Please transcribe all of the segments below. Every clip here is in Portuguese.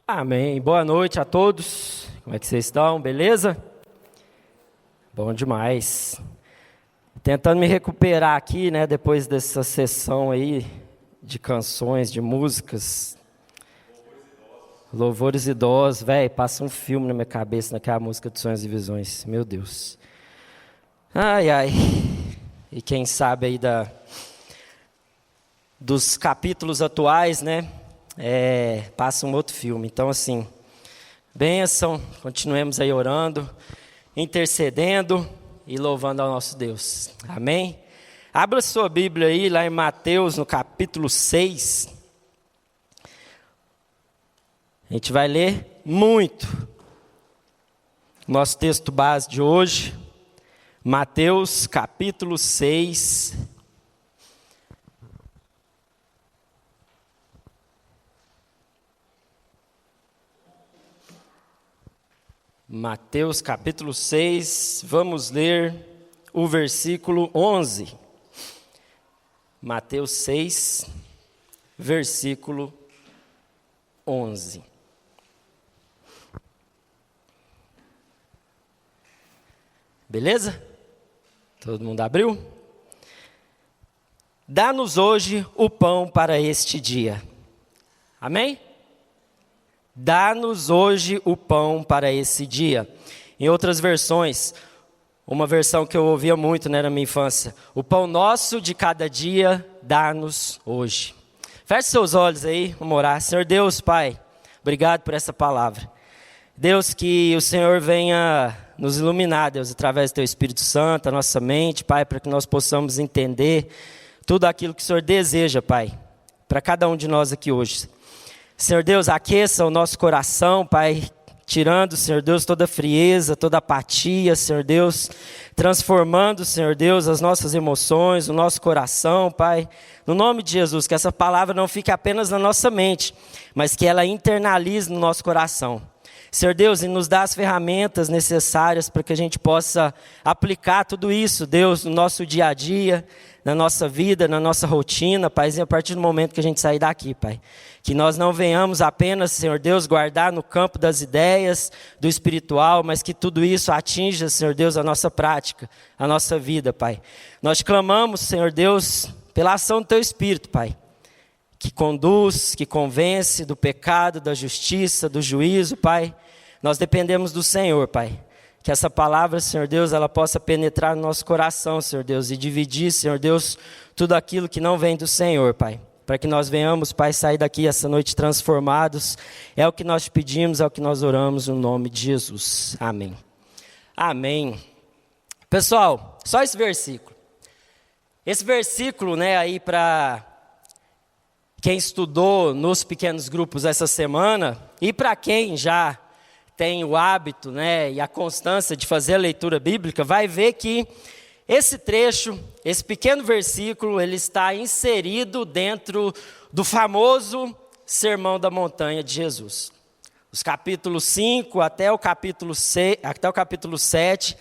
Amém. Boa noite a todos. Como é que vocês estão? Beleza? Bom demais. Tentando me recuperar aqui, né, depois dessa sessão aí de canções, de músicas. Louvores idosos, velho, passa um filme na minha cabeça naquela música de Sonhos e Visões. Meu Deus. Ai, ai. E quem sabe aí dos capítulos atuais, né? Passa um outro filme. Então, assim, bênção, continuemos aí orando, intercedendo e louvando ao nosso Deus. Amém? Abra sua Bíblia aí, lá em Mateus, no capítulo 6. A gente vai ler muito. Nosso texto base de hoje, Mateus, capítulo 6. Mateus capítulo 6, vamos ler o versículo 11. Mateus 6, versículo 11. Beleza? Todo mundo abriu? Dá-nos hoje o pão para este dia. Amém? Dá-nos hoje o pão para esse dia. Em outras versões, uma versão que eu ouvia muito, né, na minha infância. O pão nosso de cada dia, dá-nos hoje. Feche seus olhos aí, vamos orar. Senhor Deus, Pai, obrigado por essa palavra. Deus, que o Senhor venha nos iluminar, Deus, através do Teu Espírito Santo, a nossa mente, Pai, para que nós possamos entender tudo aquilo que o Senhor deseja, Pai, para cada um de nós aqui hoje. Senhor Deus, aqueça o nosso coração, Pai, tirando, Senhor Deus, toda frieza, toda apatia, Senhor Deus, transformando, Senhor Deus, as nossas emoções, o nosso coração, Pai, no nome de Jesus, que essa palavra não fique apenas na nossa mente, mas que ela internalize no nosso coração. Senhor Deus, e nos dá as ferramentas necessárias para que a gente possa aplicar tudo isso, Deus, no nosso dia a dia, na nossa vida, na nossa rotina, Pai, a partir do momento que a gente sair daqui, Pai. Que nós não venhamos apenas, Senhor Deus, guardar no campo das ideias, do espiritual, mas que tudo isso atinja, Senhor Deus, a nossa prática, a nossa vida, Pai. Nós clamamos, Senhor Deus, pela ação do Teu Espírito, Pai, que conduz, que convence do pecado, da justiça, do juízo, Pai. Nós dependemos do Senhor, Pai. Que essa palavra, Senhor Deus, ela possa penetrar no nosso coração, Senhor Deus, e dividir, Senhor Deus, tudo aquilo que não vem do Senhor, Pai. Para que nós venhamos, Pai, sair daqui essa noite transformados. É o que nós te pedimos, é o que nós oramos no nome de Jesus. Amém. Amém. Pessoal, só esse versículo. Esse versículo, né, aí para quem estudou nos pequenos grupos essa semana e para quem já tem o hábito, né, e a constância de fazer a leitura bíblica, vai ver que esse trecho, esse pequeno versículo, ele está inserido dentro do famoso Sermão da Montanha de Jesus. Os capítulos 5 até o capítulo 7,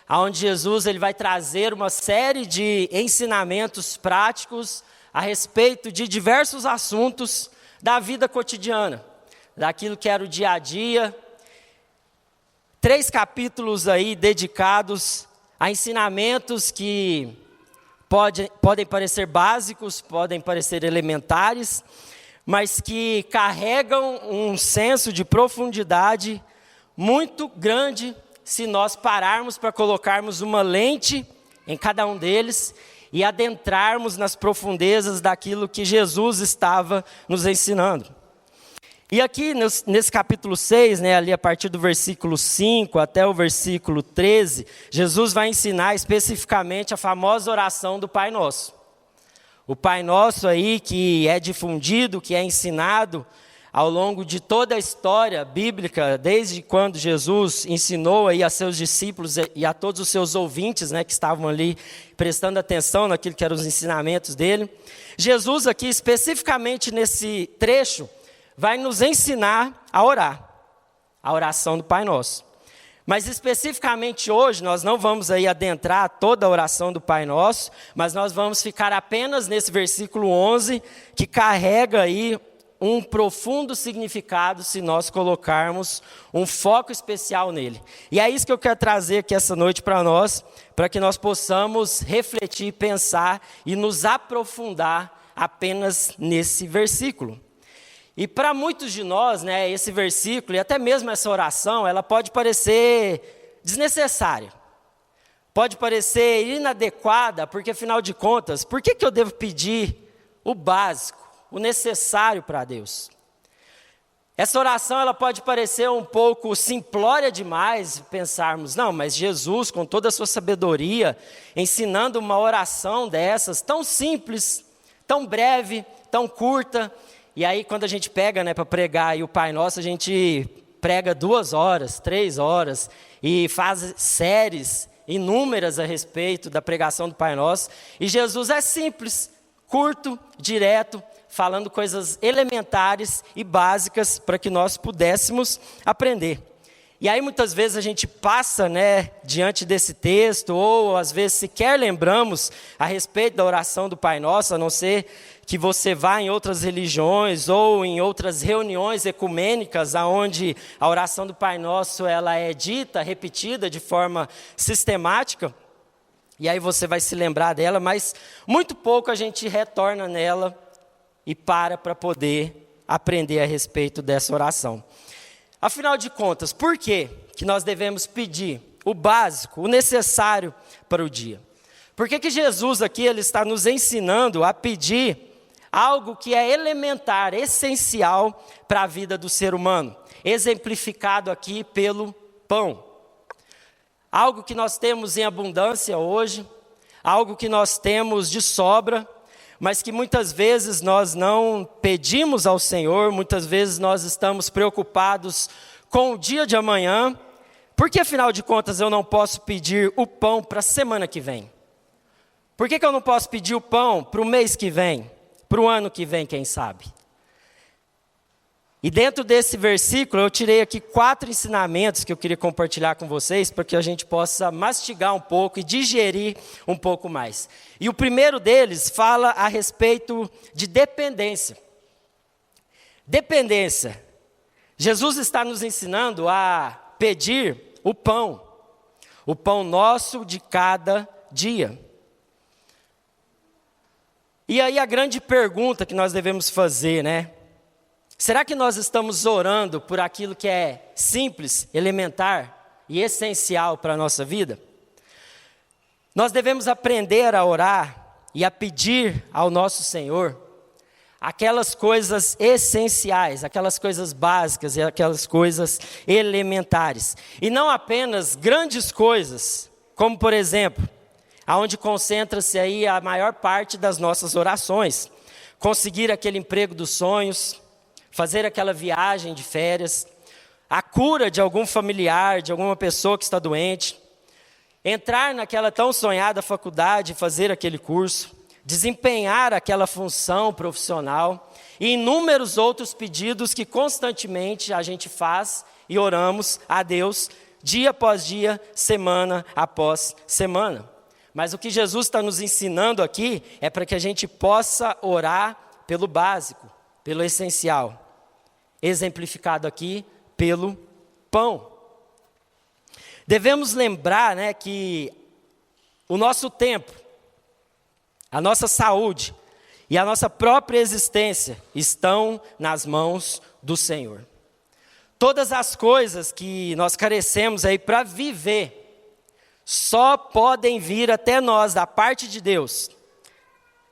onde Jesus ele vai trazer uma série de ensinamentos práticos a respeito de diversos assuntos da vida cotidiana, daquilo que era o dia a dia. 3 capítulos aí dedicados a ensinamentos que podem parecer básicos, podem parecer elementares, mas que carregam um senso de profundidade muito grande se nós pararmos para colocarmos uma lente em cada um deles e adentrarmos nas profundezas daquilo que Jesus estava nos ensinando. E aqui nesse capítulo 6, né, ali a partir do versículo 5 até o versículo 13, Jesus vai ensinar especificamente a famosa oração do Pai Nosso. O Pai Nosso aí que é difundido, que é ensinado ao longo de toda a história bíblica, desde quando Jesus ensinou aí a seus discípulos e a todos os seus ouvintes, né, que estavam ali prestando atenção naquilo que eram os ensinamentos dele. Jesus aqui, especificamente nesse trecho, vai nos ensinar a orar, a oração do Pai Nosso. Mas especificamente hoje, nós não vamos aí adentrar toda a oração do Pai Nosso, mas nós vamos ficar apenas nesse versículo 11, que carrega aí um profundo significado se nós colocarmos um foco especial nele. E é isso que eu quero trazer aqui essa noite para nós, para que nós possamos refletir, pensar e nos aprofundar apenas nesse versículo. E para muitos de nós, né, esse versículo e até mesmo essa oração, ela pode parecer desnecessária. Pode parecer inadequada, porque afinal de contas, por que eu devo pedir o básico, o necessário para Deus? Essa oração ela pode parecer um pouco simplória demais, pensarmos, não, mas Jesus, com toda a sua sabedoria, ensinando uma oração dessas, tão simples, tão breve, tão curta, e aí quando a gente pega, né, para pregar aí o Pai Nosso, a gente prega 2 horas, 3 horas, e faz séries inúmeras a respeito da pregação do Pai Nosso, e Jesus é simples, curto, direto, falando coisas elementares e básicas para que nós pudéssemos aprender. E aí muitas vezes a gente passa, né, diante desse texto, ou às vezes sequer lembramos a respeito da oração do Pai Nosso, a não ser que você vá em outras religiões ou em outras reuniões ecumênicas, onde a oração do Pai Nosso ela é dita, repetida de forma sistemática, e aí você vai se lembrar dela, mas muito pouco a gente retorna nela e para poder aprender a respeito dessa oração. Afinal de contas, por que nós devemos pedir o básico, o necessário para o dia? Por que Jesus aqui ele está nos ensinando a pedir algo que é elementar, essencial para a vida do ser humano, exemplificado aqui pelo pão? Algo que nós temos em abundância hoje, algo que nós temos de sobra, mas que muitas vezes nós não pedimos ao Senhor, muitas vezes nós estamos preocupados com o dia de amanhã, porque afinal de contas eu não posso pedir o pão para a semana que vem? Por que eu não posso pedir o pão para o mês que vem, para o ano que vem, quem sabe? E dentro desse versículo eu tirei aqui 4 ensinamentos que eu queria compartilhar com vocês, para que a gente possa mastigar um pouco e digerir um pouco mais. E o primeiro deles fala a respeito de dependência. Dependência. Jesus está nos ensinando a pedir o pão nosso de cada dia. E aí a grande pergunta que nós devemos fazer, né? Será que nós estamos orando por aquilo que é simples, elementar e essencial para a nossa vida? Nós devemos aprender a orar e a pedir ao nosso Senhor aquelas coisas essenciais, aquelas coisas básicas e aquelas coisas elementares. E não apenas grandes coisas, como por exemplo, aonde concentra-se aí a maior parte das nossas orações. Conseguir aquele emprego dos sonhos, fazer aquela viagem de férias, a cura de algum familiar, de alguma pessoa que está doente, entrar naquela tão sonhada faculdade, fazer aquele curso, desempenhar aquela função profissional e inúmeros outros pedidos que constantemente a gente faz e oramos a Deus dia após dia, semana após semana. Mas o que Jesus está nos ensinando aqui é para que a gente possa orar pelo básico, pelo essencial, exemplificado aqui pelo pão. Devemos lembrar, né, que o nosso tempo, a nossa saúde e a nossa própria existência estão nas mãos do Senhor. Todas as coisas que nós carecemos aí para viver só podem vir até nós da parte de Deus,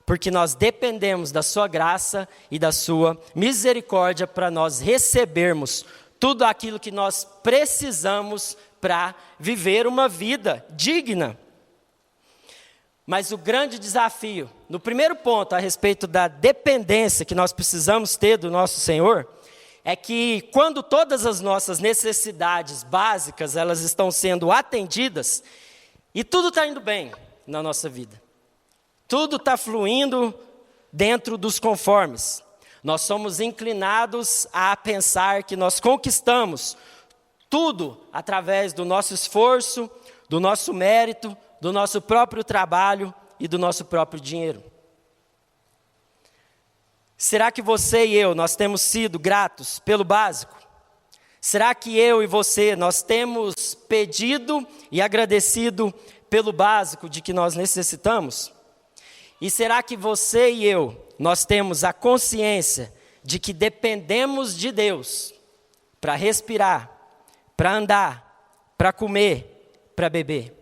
porque nós dependemos da sua graça e da sua misericórdia para nós recebermos tudo aquilo que nós precisamos para viver uma vida digna. Mas o grande desafio, no primeiro ponto a respeito da dependência que nós precisamos ter do nosso Senhor, é que quando todas as nossas necessidades básicas elas estão sendo atendidas, e tudo está indo bem na nossa vida, tudo está fluindo dentro dos conformes, nós somos inclinados a pensar que nós conquistamos tudo através do nosso esforço, do nosso mérito, do nosso próprio trabalho e do nosso próprio dinheiro. Será que você e eu, nós temos sido gratos pelo básico? Será que eu e você, nós temos pedido e agradecido pelo básico de que nós necessitamos? E será que você e eu, nós temos a consciência de que dependemos de Deus para respirar, para andar, para comer, para beber?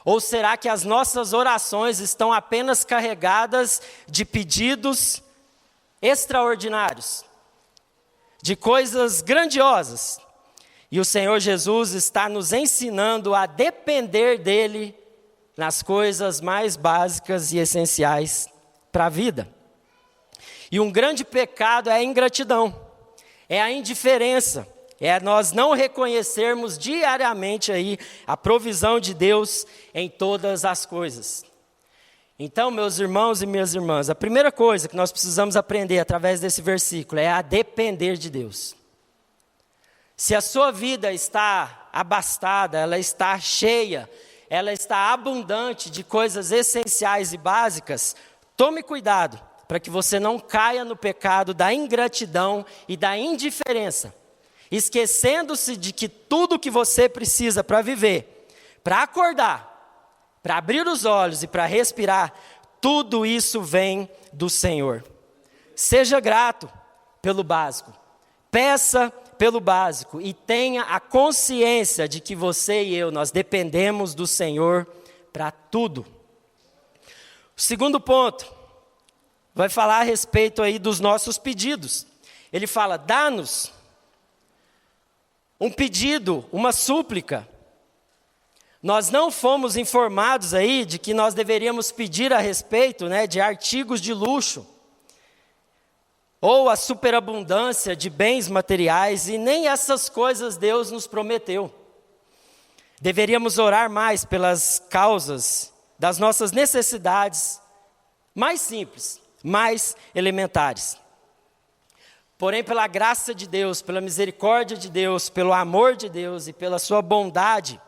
Ou será que as nossas orações estão apenas carregadas de pedidos extraordinários, de coisas grandiosas? E o Senhor Jesus está nos ensinando a depender dEle nas coisas mais básicas e essenciais para a vida. E um grande pecado é a ingratidão, é a indiferença, é nós não reconhecermos diariamente aí a provisão de Deus em todas as coisas. Então, meus irmãos e minhas irmãs, a primeira coisa que nós precisamos aprender através desse versículo é a depender de Deus. Se a sua vida está abastada, ela está cheia, ela está abundante de coisas essenciais e básicas, tome cuidado para que você não caia no pecado da ingratidão e da indiferença, esquecendo-se de que tudo que você precisa para viver, para acordar, para abrir os olhos e para respirar, tudo isso vem do Senhor. Seja grato pelo básico, peça pelo básico e tenha a consciência de que você e eu, nós dependemos do Senhor para tudo. O segundo ponto vai falar a respeito aí dos nossos pedidos. Ele fala, dá-nos um pedido, uma súplica. Nós não fomos informados aí de que nós deveríamos pedir a respeito, de artigos de luxo, ou a superabundância de bens materiais, e nem essas coisas Deus nos prometeu. Deveríamos orar mais pelas causas das nossas necessidades mais simples, mais elementares. Porém, pela graça de Deus, pela misericórdia de Deus, pelo amor de Deus e pela sua bondade,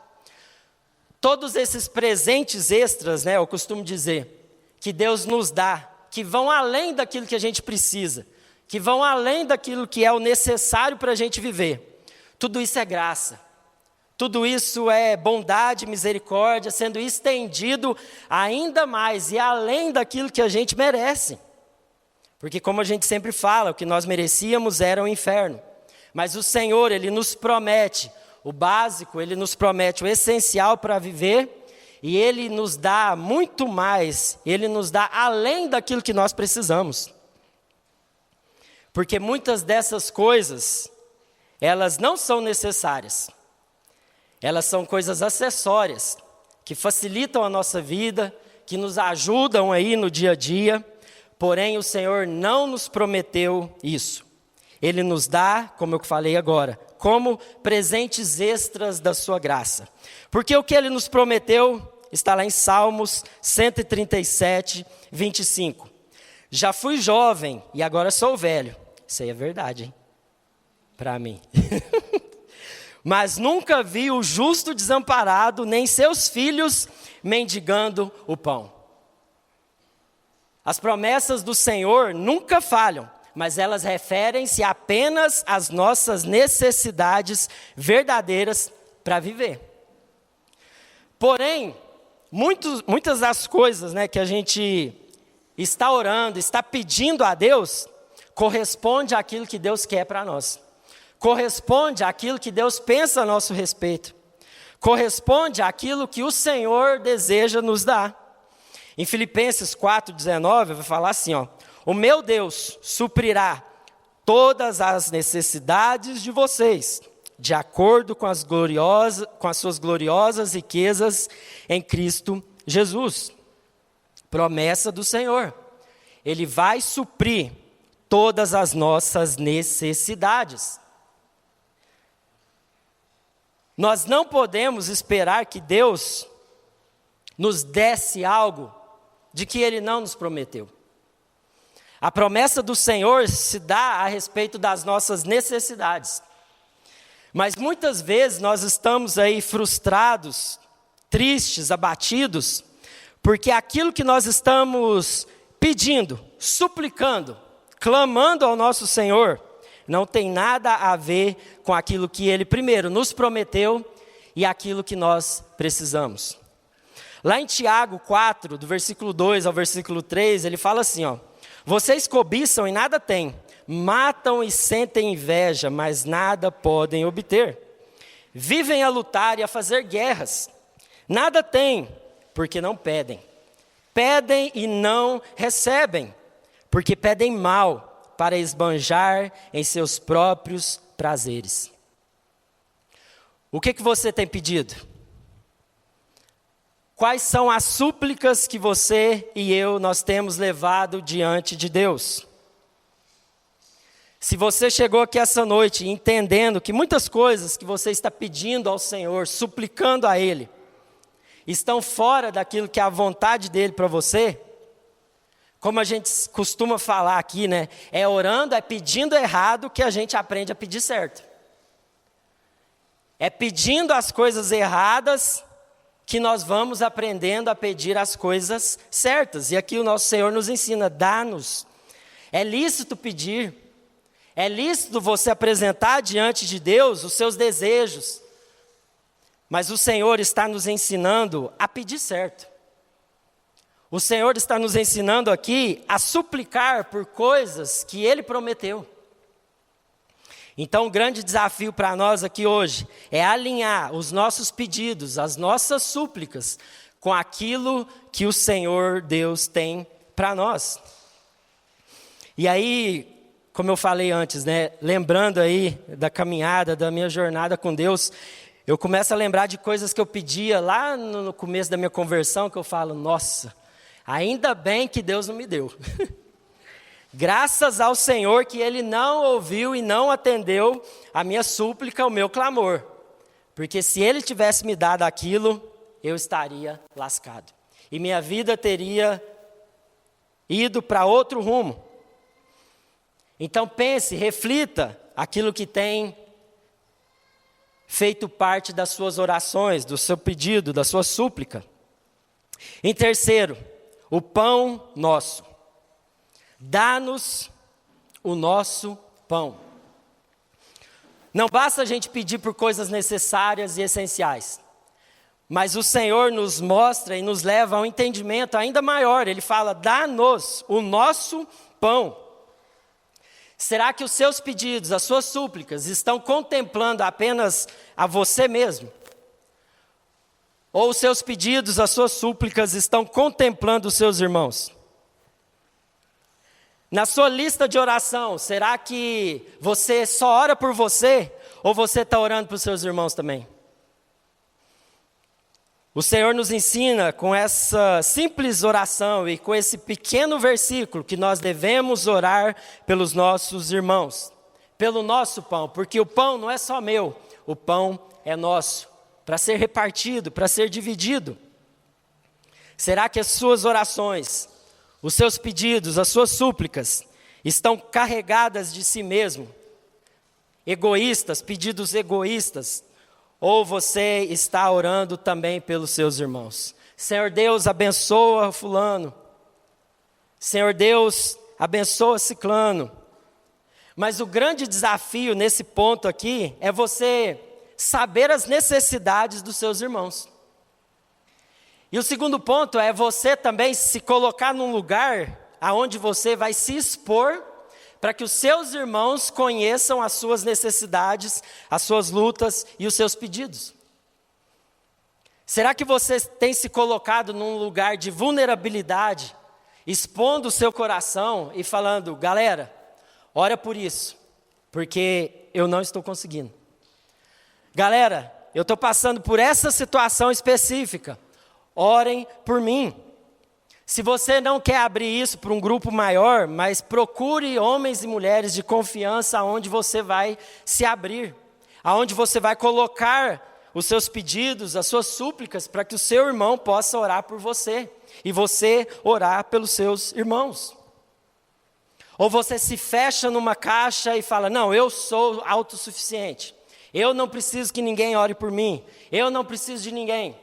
todos esses presentes extras, eu costumo dizer, que Deus nos dá, que vão além daquilo que a gente precisa, que vão além daquilo que é o necessário para a gente viver. Tudo isso é graça. Tudo isso é bondade, misericórdia, sendo estendido ainda mais e além daquilo que a gente merece. Porque como a gente sempre fala, o que nós merecíamos era o inferno. Mas o Senhor, Ele nos promete o básico, Ele nos promete o essencial para viver, e Ele nos dá muito mais, Ele nos dá além daquilo que nós precisamos. Porque muitas dessas coisas, elas não são necessárias. Elas são coisas acessórias, que facilitam a nossa vida, que nos ajudam aí no dia a dia, porém o Senhor não nos prometeu isso. Ele nos dá, como eu falei agora, como presentes extras da sua graça. Porque o que Ele nos prometeu está lá em Salmos 137, 25. Já fui jovem e agora sou velho. Isso aí é verdade, hein? Para mim. Mas nunca vi o justo desamparado, nem seus filhos mendigando o pão. As promessas do Senhor nunca falham, mas elas referem-se apenas às nossas necessidades verdadeiras para viver. Porém, muitas das coisas que a gente está orando, está pedindo a Deus, corresponde àquilo que Deus quer para nós. Corresponde àquilo que Deus pensa a nosso respeito. Corresponde àquilo que o Senhor deseja nos dar. Em Filipenses 4,19, vai falar assim, o meu Deus suprirá todas as necessidades de vocês, de acordo com as suas gloriosas riquezas em Cristo Jesus. Promessa do Senhor. Ele vai suprir todas as nossas necessidades. Nós não podemos esperar que Deus nos desse algo de que Ele não nos prometeu. A promessa do Senhor se dá a respeito das nossas necessidades. Mas muitas vezes nós estamos aí frustrados, tristes, abatidos, porque aquilo que nós estamos pedindo, suplicando, clamando ao nosso Senhor, não tem nada a ver com aquilo que Ele primeiro nos prometeu e aquilo que nós precisamos. Lá em Tiago 4, do versículo 2 ao versículo 3, ele fala assim, ó: vocês cobiçam e nada têm, matam e sentem inveja, mas nada podem obter. Vivem a lutar e a fazer guerras, nada têm, porque não pedem. Pedem e não recebem, porque pedem mal para esbanjar em seus próprios prazeres. O que você tem pedido? Quais são as súplicas que você e eu, nós temos levado diante de Deus? Se você chegou aqui essa noite entendendo que muitas coisas que você está pedindo ao Senhor, suplicando a Ele, estão fora daquilo que é a vontade dEle para você, como a gente costuma falar aqui, né? É orando, é pedindo errado que a gente aprende a pedir certo. É pedindo as coisas erradas que nós vamos aprendendo a pedir as coisas certas. E aqui o nosso Senhor nos ensina, dá-nos. É lícito pedir, é lícito você apresentar diante de Deus os seus desejos, mas o Senhor está nos ensinando a pedir certo. O Senhor está nos ensinando aqui a suplicar por coisas que Ele prometeu. Então, o grande desafio para nós aqui hoje é alinhar os nossos pedidos, as nossas súplicas, com aquilo que o Senhor Deus tem para nós. E aí, como eu falei antes, né, lembrando aí da caminhada, da minha jornada com Deus, eu começo a lembrar de coisas que eu pedia lá no começo da minha conversão, que eu falo, nossa, ainda bem que Deus não me deu. Graças ao Senhor que Ele não ouviu e não atendeu a minha súplica, o meu clamor. Porque se Ele tivesse me dado aquilo, eu estaria lascado. E minha vida teria ido para outro rumo. Então pense, reflita aquilo que tem feito parte das suas orações, do seu pedido, da sua súplica. Em terceiro, o pão nosso. Dá-nos o nosso pão. Não basta a gente pedir por coisas necessárias e essenciais, mas o Senhor nos mostra e nos leva a um entendimento ainda maior. Ele fala, dá-nos o nosso pão. Será que os seus pedidos, as suas súplicas, estão contemplando apenas a você mesmo? Ou os seus pedidos, as suas súplicas estão contemplando os seus irmãos? Na sua lista de oração, será que você só ora por você? Ou você está orando para os seus irmãos também? O Senhor nos ensina com essa simples oração e com esse pequeno versículo que nós devemos orar pelos nossos irmãos, pelo nosso pão, porque o pão não é só meu, o pão é nosso, para ser repartido, para ser dividido. Será que as suas orações, os seus pedidos, as suas súplicas estão carregadas de si mesmo, egoístas, pedidos egoístas? Ou você está orando também pelos seus irmãos? Senhor Deus, abençoa fulano. Senhor Deus, abençoa ciclano. Mas o grande desafio nesse ponto aqui é você saber as necessidades dos seus irmãos. E o segundo ponto é você também se colocar num lugar aonde você vai se expor para que os seus irmãos conheçam as suas necessidades, as suas lutas e os seus pedidos. Será que você tem se colocado num lugar de vulnerabilidade, expondo o seu coração e falando, galera, ora por isso, porque eu não estou conseguindo. Galera, eu estou passando por essa situação específica, orem por mim. Se você não quer abrir isso para um grupo maior, mas procure homens e mulheres de confiança aonde você vai se abrir, aonde você vai colocar os seus pedidos, as suas súplicas, para que o seu irmão possa orar por você e você orar pelos seus irmãos. Ou você se fecha numa caixa e fala, não, eu sou autossuficiente, eu não preciso que ninguém ore por mim, eu não preciso de ninguém.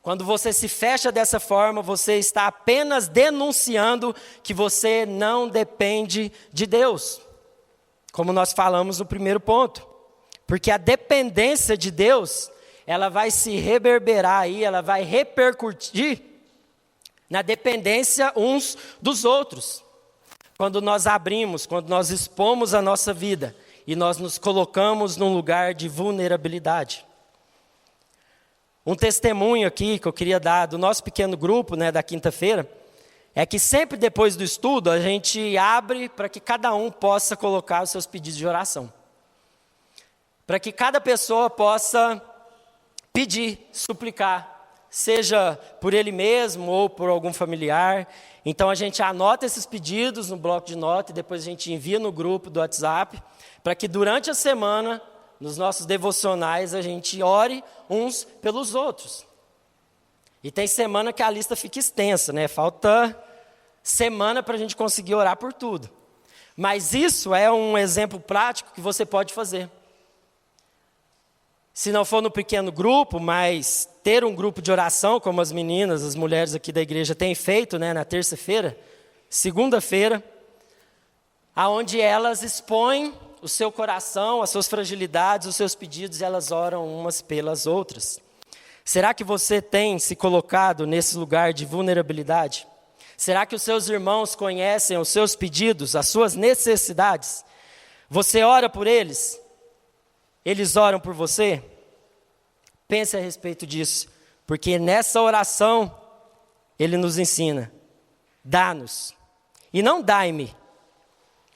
Quando você se fecha dessa forma, você está apenas denunciando que você não depende de Deus. Como nós falamos no primeiro ponto. Porque a dependência de Deus, ela vai se reverberar aí, ela vai repercutir na dependência uns dos outros. Quando nós abrimos, quando nós expomos a nossa vida e nós nos colocamos num lugar de vulnerabilidade. Um testemunho aqui que eu queria dar do nosso pequeno grupo, da quinta-feira, é que sempre depois do estudo a gente abre para que cada um possa colocar os seus pedidos de oração. Para que cada pessoa possa pedir, suplicar, seja por ele mesmo ou por algum familiar. Então a gente anota esses pedidos no bloco de nota e depois a gente envia no grupo do WhatsApp, para que durante a semana, nos nossos devocionais, a gente ore uns pelos outros. E tem semana que a lista fica extensa, Falta semana para a gente conseguir orar por tudo. Mas isso é um exemplo prático que você pode fazer. Se não for no pequeno grupo, mas ter um grupo de oração, como as meninas, as mulheres aqui da igreja têm feito, na terça-feira, segunda-feira, aonde elas expõem o seu coração, as suas fragilidades, os seus pedidos, e elas oram umas pelas outras. Será que você tem se colocado nesse lugar de vulnerabilidade? Será que os seus irmãos conhecem os seus pedidos, as suas necessidades? Você ora por eles? Eles oram por você? Pense a respeito disso, porque nessa oração, ele nos ensina, dá-nos, e não dai-me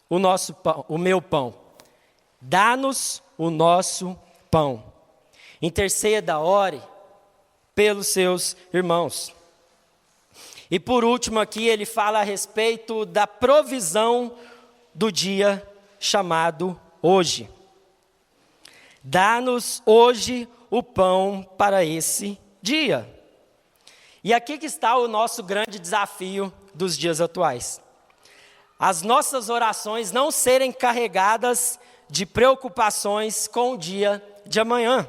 o nosso pão, o meu pão, dá-nos o nosso pão. Interceda, ore pelos seus irmãos. E por último aqui, ele fala a respeito da provisão do dia chamado hoje. Dá-nos hoje o pão para esse dia. E aqui que está o nosso grande desafio dos dias atuais. As nossas orações não serem carregadas de preocupações com o dia de amanhã.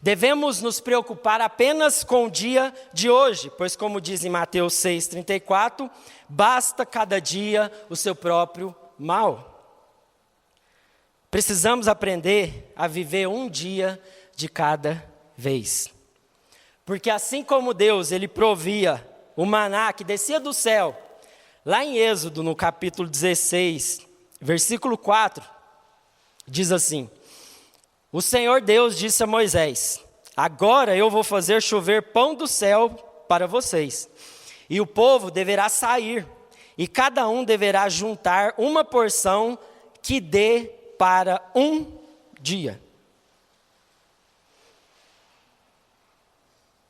Devemos nos preocupar apenas com o dia de hoje, pois como diz em Mateus 6,34, basta cada dia o seu próprio mal. Precisamos aprender a viver um dia de cada vez. Porque assim como Deus, ele provia o maná que descia do céu, lá em Êxodo, no capítulo 16, versículo 4, diz assim: o Senhor Deus disse a Moisés: agora eu vou fazer chover pão do céu para vocês, e o povo deverá sair, e cada um deverá juntar uma porção que dê para um dia.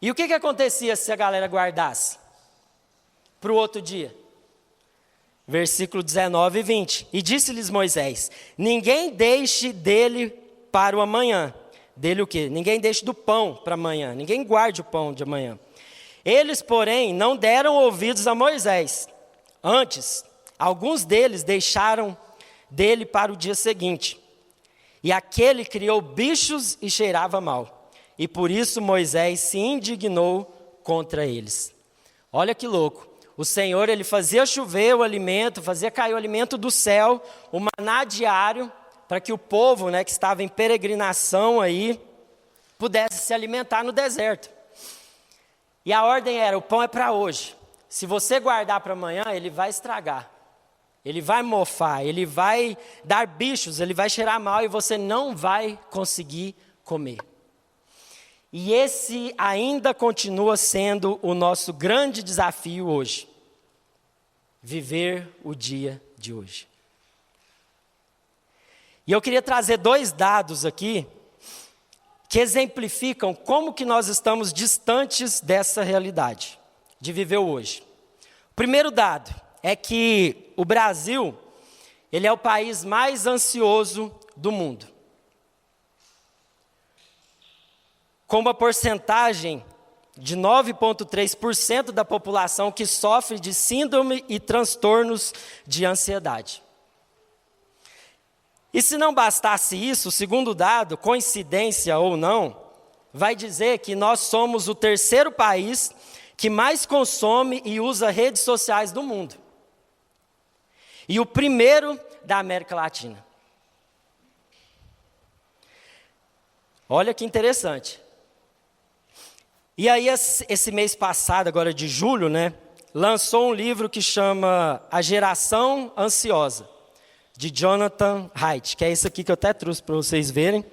E o que acontecia se a galera guardasse para o outro dia? Versículo 19 e 20. E disse-lhes Moisés: ninguém deixe dele para o amanhã. Dele o quê? Ninguém deixe do pão para amanhã. Ninguém guarde o pão de amanhã. Eles, porém, não deram ouvidos a Moisés. Antes, alguns deles deixaram dele para o dia seguinte. E aquele criou bichos e cheirava mal. E por isso Moisés se indignou contra eles. Olha que louco. O Senhor, ele fazia chover o alimento, fazia cair o alimento do céu, o maná diário, para que o povo, que estava em peregrinação aí, pudesse se alimentar no deserto. E a ordem era: o pão é para hoje. Se você guardar para amanhã, ele vai estragar. Ele vai mofar, ele vai dar bichos, ele vai cheirar mal e você não vai conseguir comer. E esse ainda continua sendo o nosso grande desafio hoje. Viver o dia de hoje. E eu queria trazer 2 dados aqui que exemplificam como que nós estamos distantes dessa realidade de viver o hoje. O primeiro dado é que o Brasil, ele é o país mais ansioso do mundo. Com uma porcentagem de 9,3% da população que sofre de síndrome e transtornos de ansiedade. E se não bastasse isso, o segundo dado, coincidência ou não, vai dizer que nós somos o terceiro país que mais consome e usa redes sociais do mundo. E o primeiro da América Latina. Olha que interessante. E aí, esse mês passado, agora de julho, né, lançou um livro que chama A Geração Ansiosa, de Jonathan Haidt, que é esse aqui que eu até trouxe para vocês verem.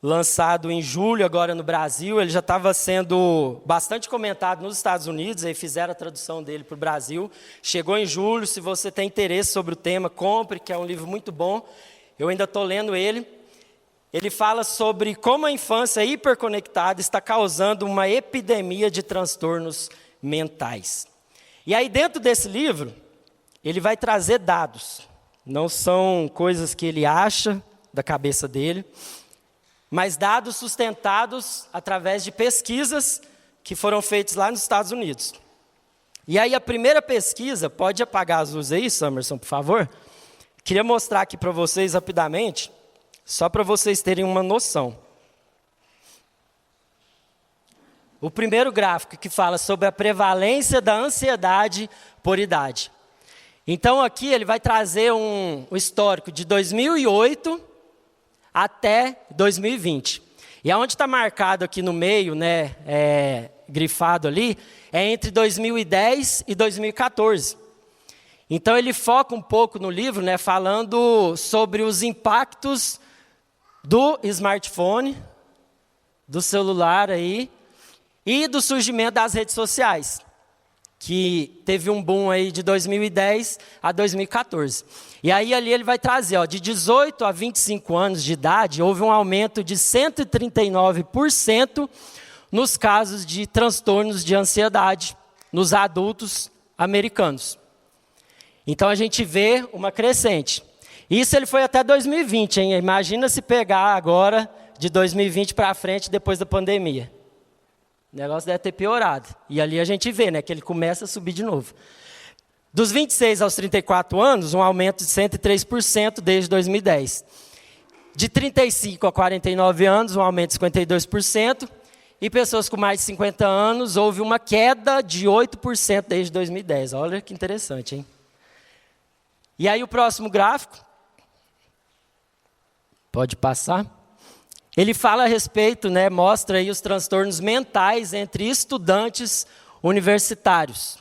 Lançado em julho, agora no Brasil, ele já estava sendo bastante comentado nos Estados Unidos, aí fizeram a tradução dele para o Brasil. Chegou em julho, se você tem interesse sobre o tema, compre, que é um livro muito bom. Eu ainda estou lendo ele. Ele fala sobre como a infância hiperconectada está causando uma epidemia de transtornos mentais. E aí dentro desse livro, ele vai trazer dados. Não são coisas que ele acha da cabeça dele, mas dados sustentados através de pesquisas que foram feitas lá nos Estados Unidos. E aí a primeira pesquisa, pode apagar as luzes aí, Summerson, por favor? Queria mostrar aqui para vocês rapidamente, só para vocês terem uma noção. O primeiro gráfico que fala sobre a prevalência da ansiedade por idade. Então aqui ele vai trazer um histórico de 2008 até 2020. E aonde está marcado aqui no meio, né, grifado ali, é entre 2010 e 2014. Então ele foca um pouco no livro, né, falando sobre os impactos do smartphone, do celular aí, e do surgimento das redes sociais, que teve um boom aí de 2010 a 2014. E aí ali ele vai trazer, de 18 a 25 anos de idade, houve um aumento de 139% nos casos de transtornos de ansiedade nos adultos americanos. Então a gente vê uma crescente. Isso ele foi até 2020, hein? Imagina se pegar agora de 2020 para frente, depois da pandemia. O negócio deve ter piorado. E ali a gente vê, né, que ele começa a subir de novo. Dos 26 aos 34 anos, um aumento de 103% desde 2010. De 35 a 49 anos, um aumento de 52%. E pessoas com mais de 50 anos, houve uma queda de 8% desde 2010. Olha que interessante, hein? E aí o próximo gráfico. Pode passar. Ele fala a respeito, né, mostra aí os transtornos mentais entre estudantes universitários.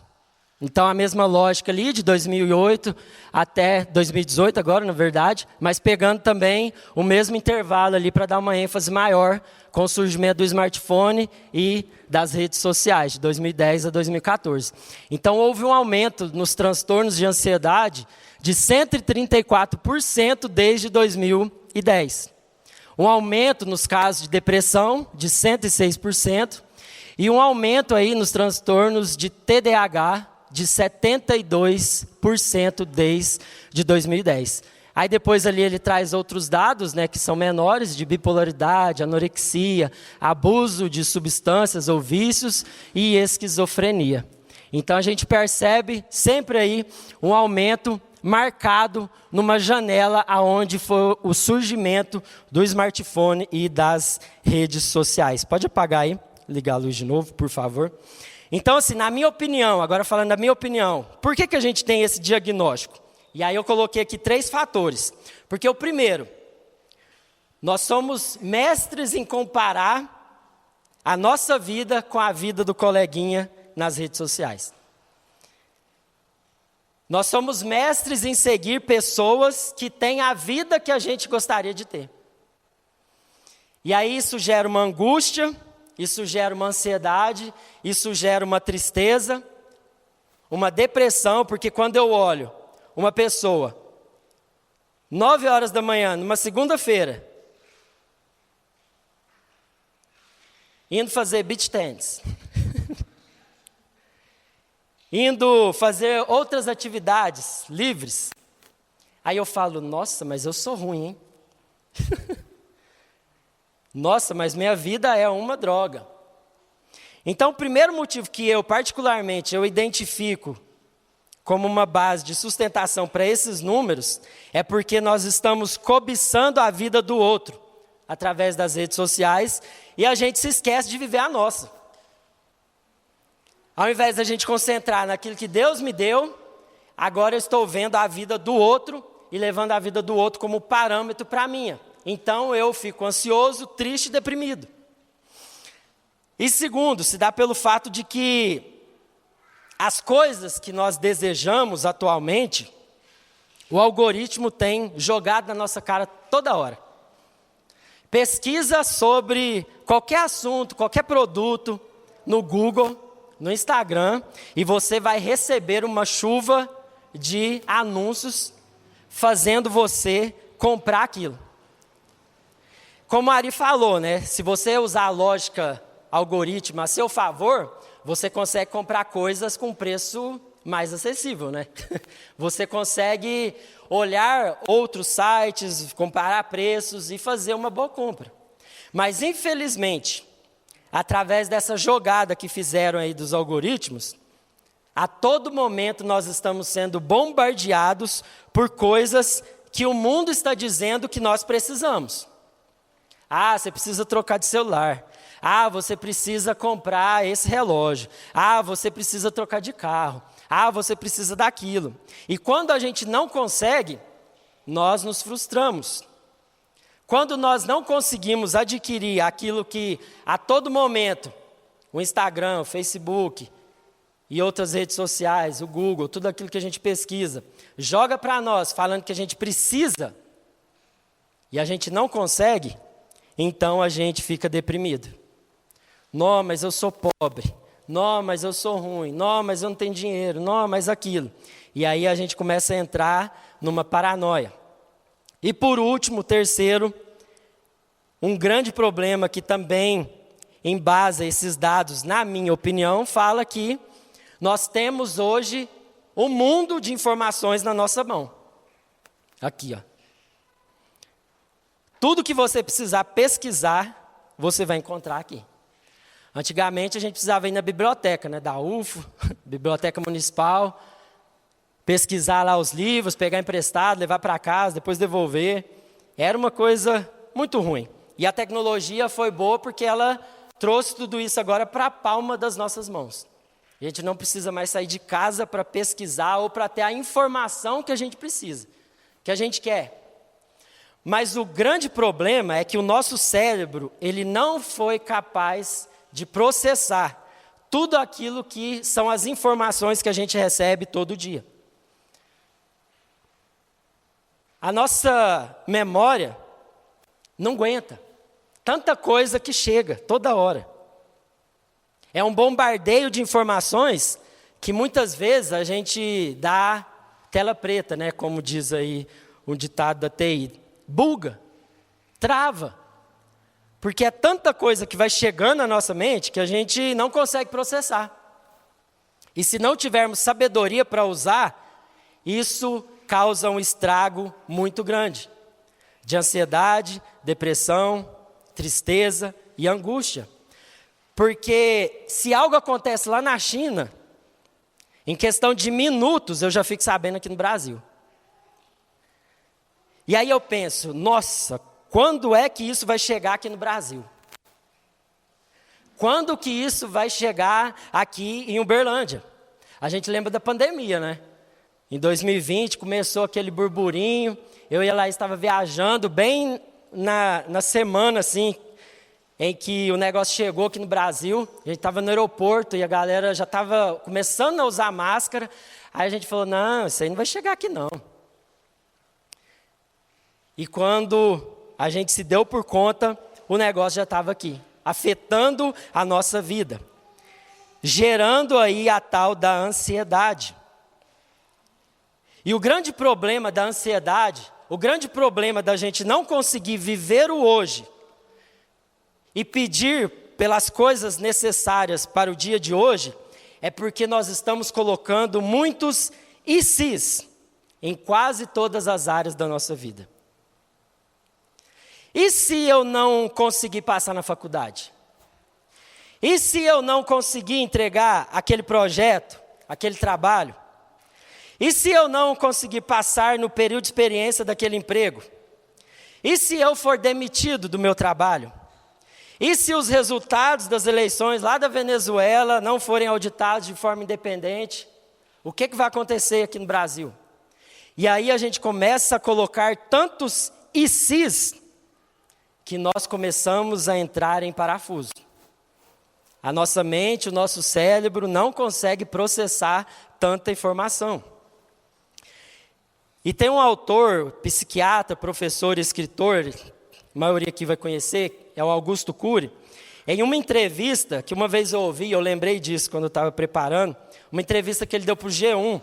Então, a mesma lógica ali, de 2008 até 2018 agora, na verdade, mas pegando também o mesmo intervalo ali para dar uma ênfase maior com o surgimento do smartphone e das redes sociais, de 2010 a 2014. Então, houve um aumento nos transtornos de ansiedade de 134% desde 2010. Um aumento nos casos de depressão de 106% e um aumento aí nos transtornos de TDAH de 72% desde 2010. Aí depois ali ele traz outros dados, né, que são menores, de bipolaridade, anorexia, abuso de substâncias ou vícios e esquizofrenia. Então a gente percebe sempre aí um aumento marcado numa janela aonde foi o surgimento do smartphone e das redes sociais. Pode apagar aí, ligar a luz de novo, por favor. Então, assim, na minha opinião, agora falando da minha opinião, por que a gente tem esse diagnóstico? E aí eu coloquei aqui 3 fatores. Porque o primeiro, nós somos mestres em comparar a nossa vida com a vida do coleguinha nas redes sociais. Nós somos mestres em seguir pessoas que têm a vida que a gente gostaria de ter. E aí isso gera uma angústia, isso gera uma ansiedade, isso gera uma tristeza, uma depressão, porque quando eu olho uma pessoa, 9 horas da manhã, numa segunda-feira, indo fazer beach tennis, indo fazer outras atividades livres, aí eu falo, nossa, mas eu sou ruim, hein? Nossa, mas minha vida é uma droga. Então, o primeiro motivo que eu, particularmente, eu identifico como uma base de sustentação para esses números, é porque nós estamos cobiçando a vida do outro, através das redes sociais e a gente se esquece de viver a nossa. Ao invés da gente concentrar naquilo que Deus me deu, agora eu estou vendo a vida do outro e levando a vida do outro como parâmetro para a minha. Então eu fico ansioso, triste e deprimido. E segundo, se dá pelo fato de que as coisas que nós desejamos atualmente, o algoritmo tem jogado na nossa cara toda hora. Pesquisa sobre qualquer assunto, qualquer produto no Google, no Instagram, e você vai receber uma chuva de anúncios fazendo você comprar aquilo. Como a Ari falou, né? Se você usar a lógica algoritmo a seu favor, você consegue comprar coisas com preço mais acessível, né? Você consegue olhar outros sites, comparar preços e fazer uma boa compra. Mas, infelizmente, através dessa jogada que fizeram aí dos algoritmos, a todo momento nós estamos sendo bombardeados por coisas que o mundo está dizendo que nós precisamos. Ah, você precisa trocar de celular. Ah, você precisa comprar esse relógio. Ah, você precisa trocar de carro. Ah, você precisa daquilo. E quando a gente não consegue, nós nos frustramos. Quando nós não conseguimos adquirir aquilo que a todo momento, o Instagram, o Facebook e outras redes sociais, o Google, tudo aquilo que a gente pesquisa, joga para nós falando que a gente precisa e a gente não consegue, então a gente fica deprimido. Não, mas eu sou pobre. Não, mas eu sou ruim. Não, mas eu não tenho dinheiro. Não, mas aquilo. E aí a gente começa a entrar numa paranoia. E por último, terceiro, um grande problema que também embasa esses dados, na minha opinião, fala que nós temos hoje um mundo de informações na nossa mão. Aqui, ó. Tudo que você precisar pesquisar, você vai encontrar aqui. Antigamente a gente precisava ir na biblioteca, né, da UFO, Biblioteca Municipal, pesquisar lá os livros, pegar emprestado, levar para casa, depois devolver. Era uma coisa muito ruim. E a tecnologia foi boa porque ela trouxe tudo isso agora para a palma das nossas mãos. A gente não precisa mais sair de casa para pesquisar ou para ter a informação que a gente precisa, que a gente quer. Mas o grande problema é que o nosso cérebro, ele não foi capaz de processar tudo aquilo que são as informações que a gente recebe todo dia. A nossa memória não aguenta tanta coisa que chega toda hora. É um bombardeio de informações que muitas vezes a gente dá tela preta, né? Como diz aí um ditado da TI. Buga, trava. Porque é tanta coisa que vai chegando na nossa mente que a gente não consegue processar. E se não tivermos sabedoria para usar, isso causa um estrago muito grande. De ansiedade, depressão, tristeza e angústia. Porque se algo acontece lá na China, em questão de minutos eu já fico sabendo aqui no Brasil. E aí eu penso, nossa, quando é que isso vai chegar aqui no Brasil? Quando que isso vai chegar aqui em Uberlândia? A gente lembra da pandemia, né? Em 2020 começou aquele burburinho, eu ia lá e estava viajando bem na semana assim, em que o negócio chegou aqui no Brasil, a gente estava no aeroporto e a galera já estava começando a usar máscara, aí a gente falou, não, isso aí não vai chegar aqui não. E quando a gente se deu por conta, o negócio já estava aqui, afetando a nossa vida, gerando aí a tal da ansiedade. E o grande problema da ansiedade, o grande problema da gente não conseguir viver o hoje e pedir pelas coisas necessárias para o dia de hoje, é porque nós estamos colocando muitos e se's em quase todas as áreas da nossa vida. E se eu não conseguir passar na faculdade? E se eu não conseguir entregar aquele projeto, aquele trabalho? E se eu não conseguir passar no período de experiência daquele emprego? E se eu for demitido do meu trabalho? E se os resultados das eleições lá da Venezuela não forem auditados de forma independente? O que vai acontecer aqui no Brasil? E aí a gente começa a colocar tantos "e-sis" que nós começamos a entrar em parafuso. A nossa mente, o nosso cérebro não consegue processar tanta informação. E tem um autor, psiquiatra, professor e escritor, a maioria aqui vai conhecer, é o Augusto Cury. Em uma entrevista, que uma vez eu ouvi, eu lembrei disso quando eu estava preparando, uma entrevista que ele deu para o G1,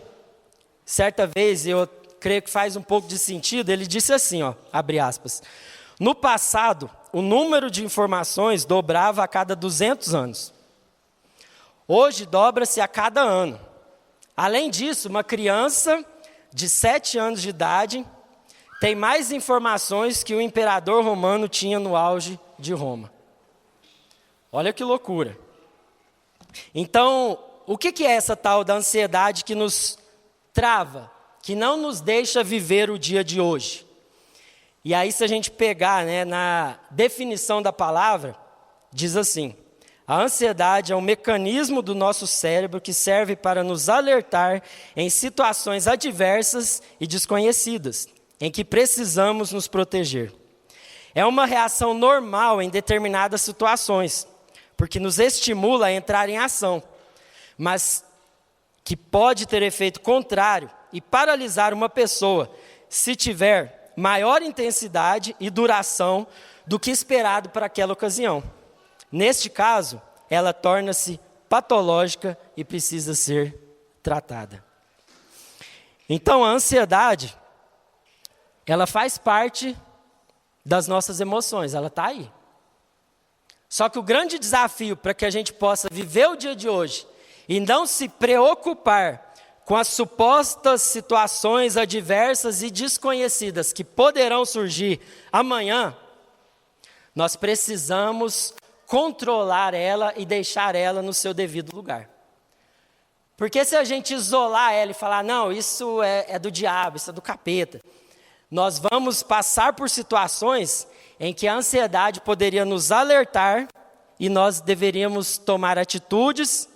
certa vez, eu creio que faz um pouco de sentido, ele disse assim, abre aspas, no passado, o número de informações dobrava a cada 200 anos. Hoje, dobra-se a cada ano. Além disso, uma criança de 7 anos de idade tem mais informações que o imperador romano tinha no auge de Roma. Olha que loucura. Então, o que é essa tal da ansiedade que nos trava, que não nos deixa viver o dia de hoje? E aí, se a gente pegar, na definição da palavra, diz assim: a ansiedade é um mecanismo do nosso cérebro que serve para nos alertar em situações adversas e desconhecidas, em que precisamos nos proteger. É uma reação normal em determinadas situações, porque nos estimula a entrar em ação, mas que pode ter efeito contrário e paralisar uma pessoa se tiver maior intensidade e duração do que esperado para aquela ocasião. Neste caso, ela torna-se patológica e precisa ser tratada. Então, a ansiedade, ela faz parte das nossas emoções, ela está aí. Só que o grande desafio para que a gente possa viver o dia de hoje e não se preocupar com as supostas situações adversas e desconhecidas que poderão surgir amanhã, nós precisamos controlar ela e deixar ela no seu devido lugar. Porque se a gente isolar ela e falar, não, isso é do diabo, isso é do capeta, nós vamos passar por situações em que a ansiedade poderia nos alertar e nós deveríamos tomar atitudes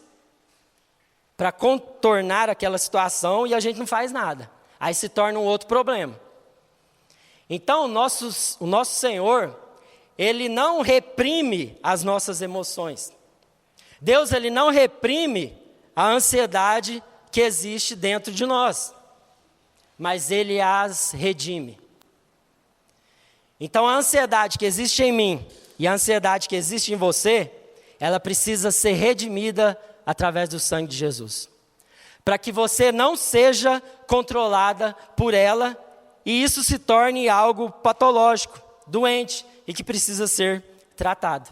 para contornar aquela situação e a gente não faz nada. Aí se torna um outro problema. Então, o nosso Senhor, Ele não reprime as nossas emoções. Deus, Ele não reprime a ansiedade que existe dentro de nós, mas Ele as redime. Então, a ansiedade que existe em mim e a ansiedade que existe em você, ela precisa ser redimida através do sangue de Jesus, para que você não seja controlada por ela e isso se torne algo patológico, doente, e que precisa ser tratado.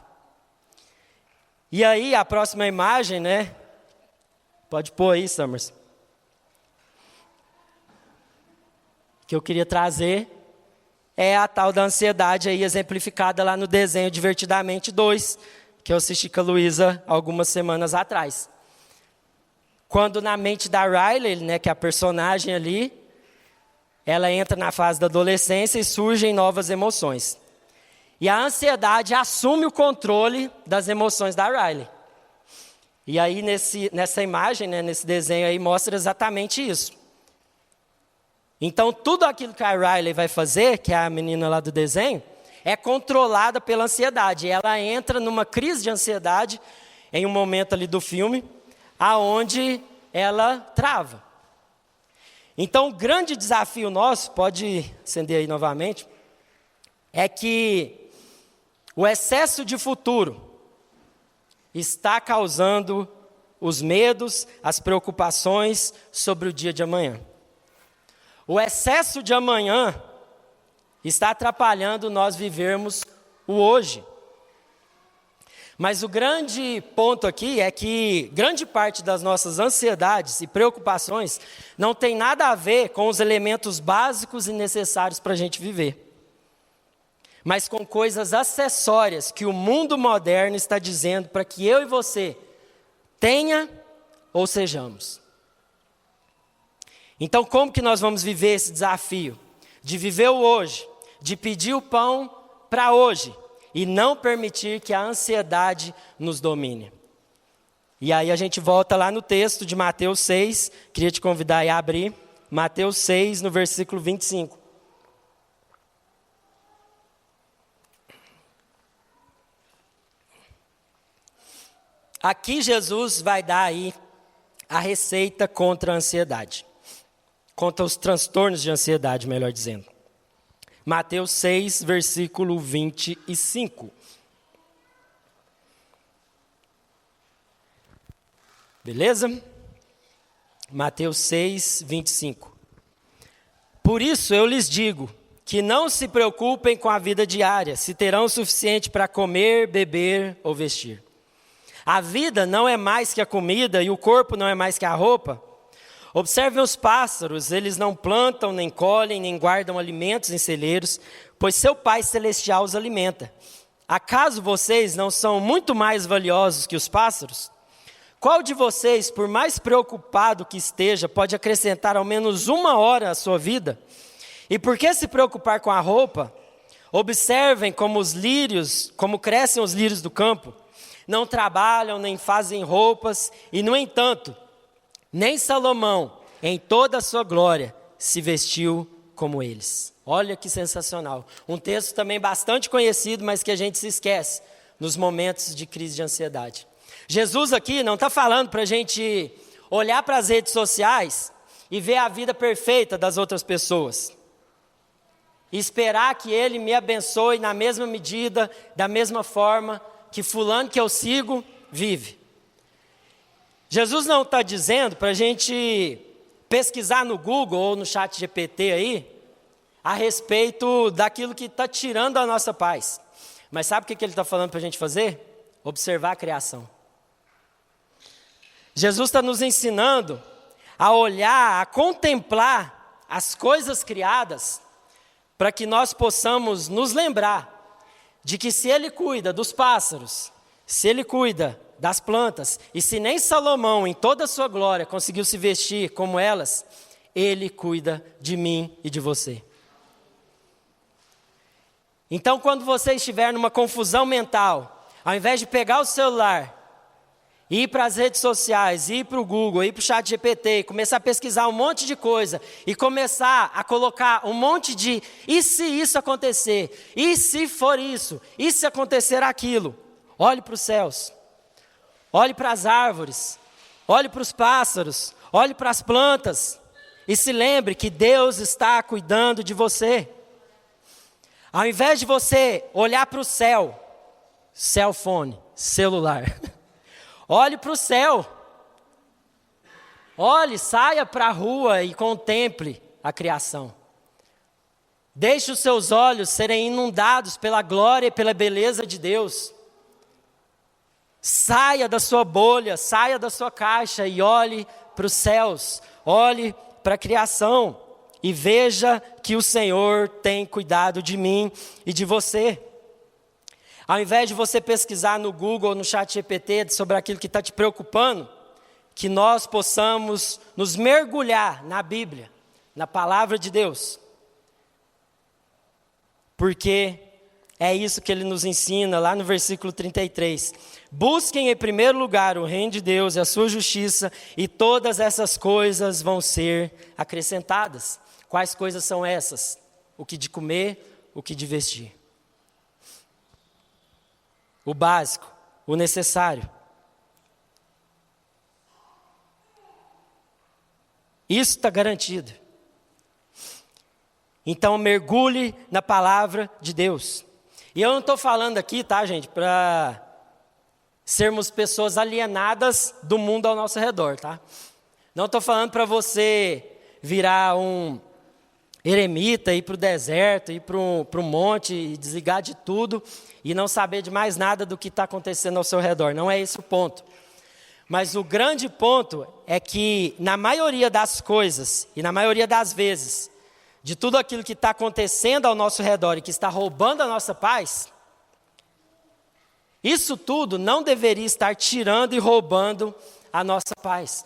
E aí, a próxima imagem, pode pôr aí, Summers, que eu queria trazer, é a tal da ansiedade aí exemplificada lá no desenho Divertidamente 2, que eu assisti com a Luísa algumas semanas atrás. Quando na mente da Riley, que é a personagem ali, ela entra na fase da adolescência e surgem novas emoções. E a ansiedade assume o controle das emoções da Riley. E aí nessa imagem, nesse desenho aí, mostra exatamente isso. Então tudo aquilo que a Riley vai fazer, que é a menina lá do desenho, é controlada pela ansiedade. Ela entra numa crise de ansiedade em um momento ali do filme, aonde ela trava. Então o grande desafio nosso, pode acender aí novamente, é que o excesso de futuro está causando os medos, as preocupações sobre o dia de amanhã. O excesso de amanhã está atrapalhando nós vivermos o hoje. Mas o grande ponto aqui é que grande parte das nossas ansiedades e preocupações não tem nada a ver com os elementos básicos e necessários para a gente viver, mas com coisas acessórias que o mundo moderno está dizendo para que eu e você tenha ou sejamos. Então, como que nós vamos viver esse desafio de viver o hoje, de pedir o pão para hoje e não permitir que a ansiedade nos domine. E aí a gente volta lá no texto de Mateus 6, queria te convidar a abrir, Mateus 6, no versículo 25. Aqui Jesus vai dar aí a receita contra a ansiedade, contra os transtornos de ansiedade, melhor dizendo. Mateus 6, versículo 25. Beleza? Mateus 6, 25. Por isso eu lhes digo que não se preocupem com a vida diária, se terão o suficiente para comer, beber ou vestir. A vida não é mais que a comida e o corpo não é mais que a roupa. Observem os pássaros, eles não plantam, nem colhem, nem guardam alimentos em celeiros, pois seu Pai Celestial os alimenta. Acaso vocês não são muito mais valiosos que os pássaros? Qual de vocês, por mais preocupado que esteja, pode acrescentar ao menos 1 hora à sua vida? E por que se preocupar com a roupa? Observem como crescem os lírios do campo. Não trabalham, nem fazem roupas, e no entanto, nem Salomão, em toda a sua glória, se vestiu como eles. Olha que sensacional. Um texto também bastante conhecido, mas que a gente se esquece nos momentos de crise de ansiedade. Jesus aqui não está falando para a gente olhar para as redes sociais e ver a vida perfeita das outras pessoas. E esperar que Ele me abençoe na mesma medida, da mesma forma que fulano que eu sigo vive. Jesus não está dizendo para a gente pesquisar no Google ou no chat GPT aí a respeito daquilo que está tirando a nossa paz. Mas sabe o que Ele está falando para a gente fazer? Observar a criação. Jesus está nos ensinando a olhar, a contemplar as coisas criadas, para que nós possamos nos lembrar de que se Ele cuida dos pássaros, se Ele cuida das plantas, e se nem Salomão, em toda a sua glória, conseguiu se vestir como elas, Ele cuida de mim e de você. Então, quando você estiver numa confusão mental, ao invés de pegar o celular, ir para as redes sociais, ir para o Google, ir para o chat GPT, começar a pesquisar um monte de coisa e começar a colocar um monte de e se isso acontecer, e se for isso, e se acontecer aquilo, olhe para os céus, olhe para as árvores, olhe para os pássaros, olhe para as plantas e se lembre que Deus está cuidando de você. Ao invés de você olhar para o céu, cellphone, celular, olhe para o céu. Olhe, saia para a rua e contemple a criação. Deixe os seus olhos serem inundados pela glória e pela beleza de Deus. Saia da sua bolha, saia da sua caixa e olhe para os céus. Olhe para a criação e veja que o Senhor tem cuidado de mim e de você. Ao invés de você pesquisar no Google ou no chat GPT sobre aquilo que está te preocupando, que nós possamos nos mergulhar na Bíblia, na palavra de Deus. Porque é isso que Ele nos ensina lá no versículo 33. Busquem em primeiro lugar o reino de Deus e a sua justiça, e todas essas coisas vão ser acrescentadas. Quais coisas são essas? O que de comer, o que de vestir. O básico, o necessário. Isso está garantido. Então mergulhe na palavra de Deus. E eu não estou falando aqui, tá, gente, para sermos pessoas alienadas do mundo ao nosso redor, tá? Não estou falando para você virar um eremita, ir para o deserto, ir para um monte e desligar de tudo e não saber de mais nada do que está acontecendo ao seu redor. Não é esse o ponto. Mas o grande ponto é que na maioria das coisas e na maioria das vezes, de tudo aquilo que está acontecendo ao nosso redor e que está roubando a nossa paz, isso tudo não deveria estar tirando e roubando a nossa paz.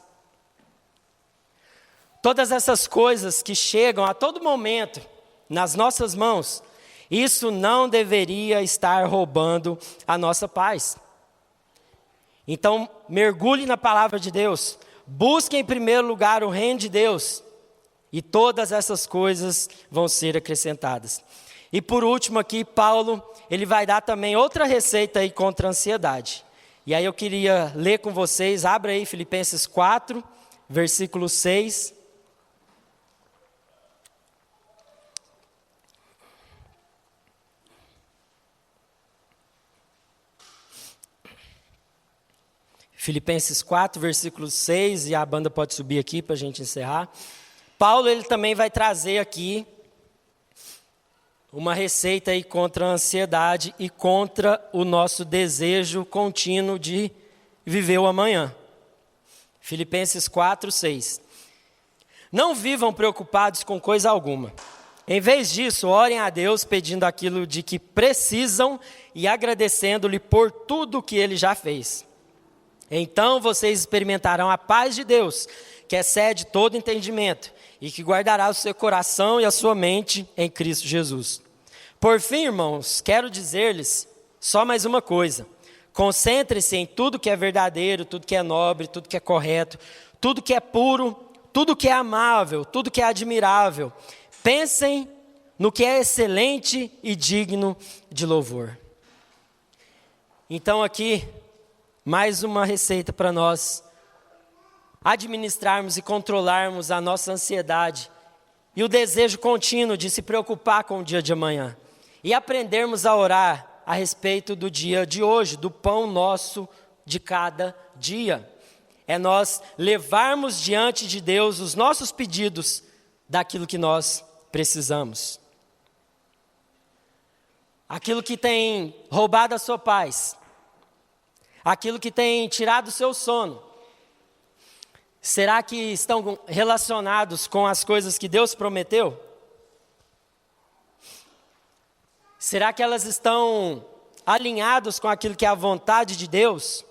Todas essas coisas que chegam a todo momento nas nossas mãos Isso não deveria estar roubando a nossa paz. Então, mergulhe na palavra de Deus. Busque em primeiro lugar o reino de Deus. E todas essas coisas vão ser acrescentadas. E por último aqui, Paulo, ele vai dar também outra receita aí contra a ansiedade. E aí eu queria ler com vocês, abra aí Filipenses 4, versículo 6. Filipenses 4, versículo 6, e a banda pode subir aqui para a gente encerrar. Paulo, ele também vai trazer aqui uma receita aí contra a ansiedade e contra o nosso desejo contínuo de viver o amanhã. Filipenses 4, 6. Não vivam preocupados com coisa alguma. Em vez disso, orem a Deus pedindo aquilo de que precisam e agradecendo-lhe por tudo que Ele já fez. Então vocês experimentarão a paz de Deus, que excede todo entendimento, e que guardará o seu coração e a sua mente em Cristo Jesus. Por fim, irmãos, quero dizer-lhes só mais uma coisa. Concentre-se em tudo que é verdadeiro, tudo que é nobre, tudo que é correto, tudo que é puro, tudo que é amável, tudo que é admirável. Pensem no que é excelente e digno de louvor. Então aqui, mais uma receita para nós administrarmos e controlarmos a nossa ansiedade e o desejo contínuo de se preocupar com o dia de amanhã. E aprendermos a orar a respeito do dia de hoje, do pão nosso de cada dia. É nós levarmos diante de Deus os nossos pedidos daquilo que nós precisamos. Aquilo que tem roubado a sua paz, aquilo que tem tirado o seu sono, será que estão relacionados com as coisas que Deus prometeu? Será que elas estão alinhadas com aquilo que é a vontade de Deus?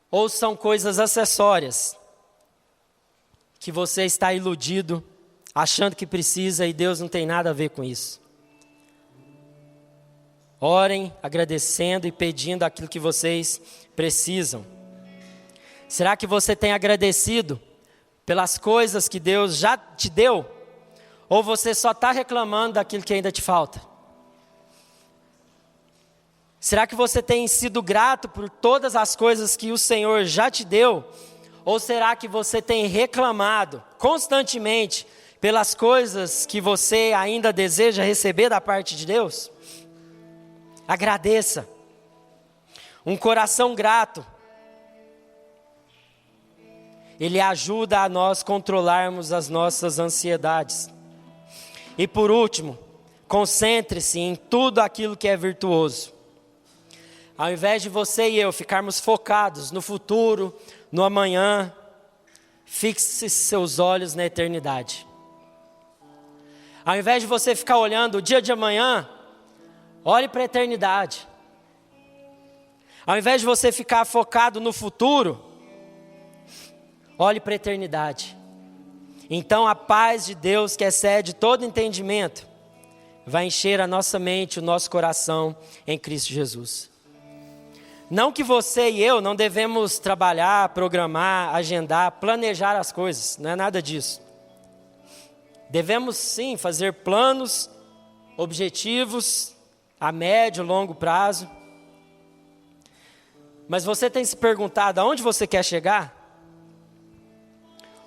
Ou são coisas acessórias, que você está iludido, achando que precisa e Deus não tem nada a ver com isso? Orem agradecendo e pedindo aquilo que vocês precisam. Será que você tem agradecido pelas coisas que Deus já te deu? Ou você só está reclamando daquilo que ainda te falta? Será que você tem sido grato por todas as coisas que o Senhor já te deu? Ou será que você tem reclamado constantemente pelas coisas que você ainda deseja receber da parte de Deus? Agradeça. Um coração grato, ele ajuda a nós controlarmos as nossas ansiedades. E por último, concentre-se em tudo aquilo que é virtuoso. Ao invés de você e eu ficarmos focados no futuro, no amanhã, fixe seus olhos na eternidade. Ao invés de você ficar olhando o dia de amanhã, olhe para a eternidade. Ao invés de você ficar focado no futuro, olhe para a eternidade. Então a paz de Deus, que excede todo entendimento, vai encher a nossa mente, o nosso coração em Cristo Jesus. Não que você e eu não devemos trabalhar, programar, agendar, planejar as coisas, não é nada disso. Devemos sim fazer planos, objetivos, a médio e longo prazo. Mas você tem se perguntado aonde você quer chegar?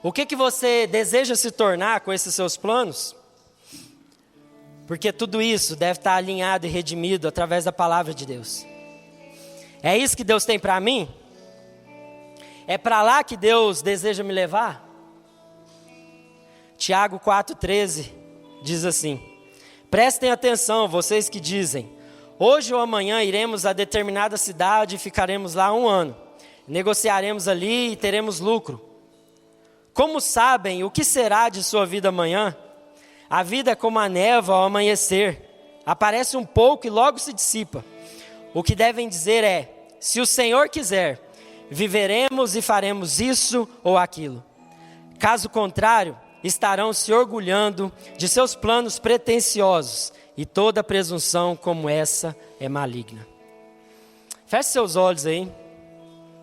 O que você deseja se tornar com esses seus planos? Porque tudo isso deve estar alinhado e redimido através da palavra de Deus. É isso que Deus tem para mim? É para lá que Deus deseja me levar? Tiago 4,13 diz assim: prestem atenção, vocês que dizem, hoje ou amanhã iremos a determinada cidade e ficaremos lá 1 ano. Negociaremos ali e teremos lucro. Como sabem o que será de sua vida amanhã? A vida é como a névoa ao amanhecer. Aparece um pouco e logo se dissipa. O que devem dizer é: se o Senhor quiser, viveremos e faremos isso ou aquilo. Caso contrário, estarão se orgulhando de seus planos pretensiosos e toda presunção como essa é maligna. Feche seus olhos aí.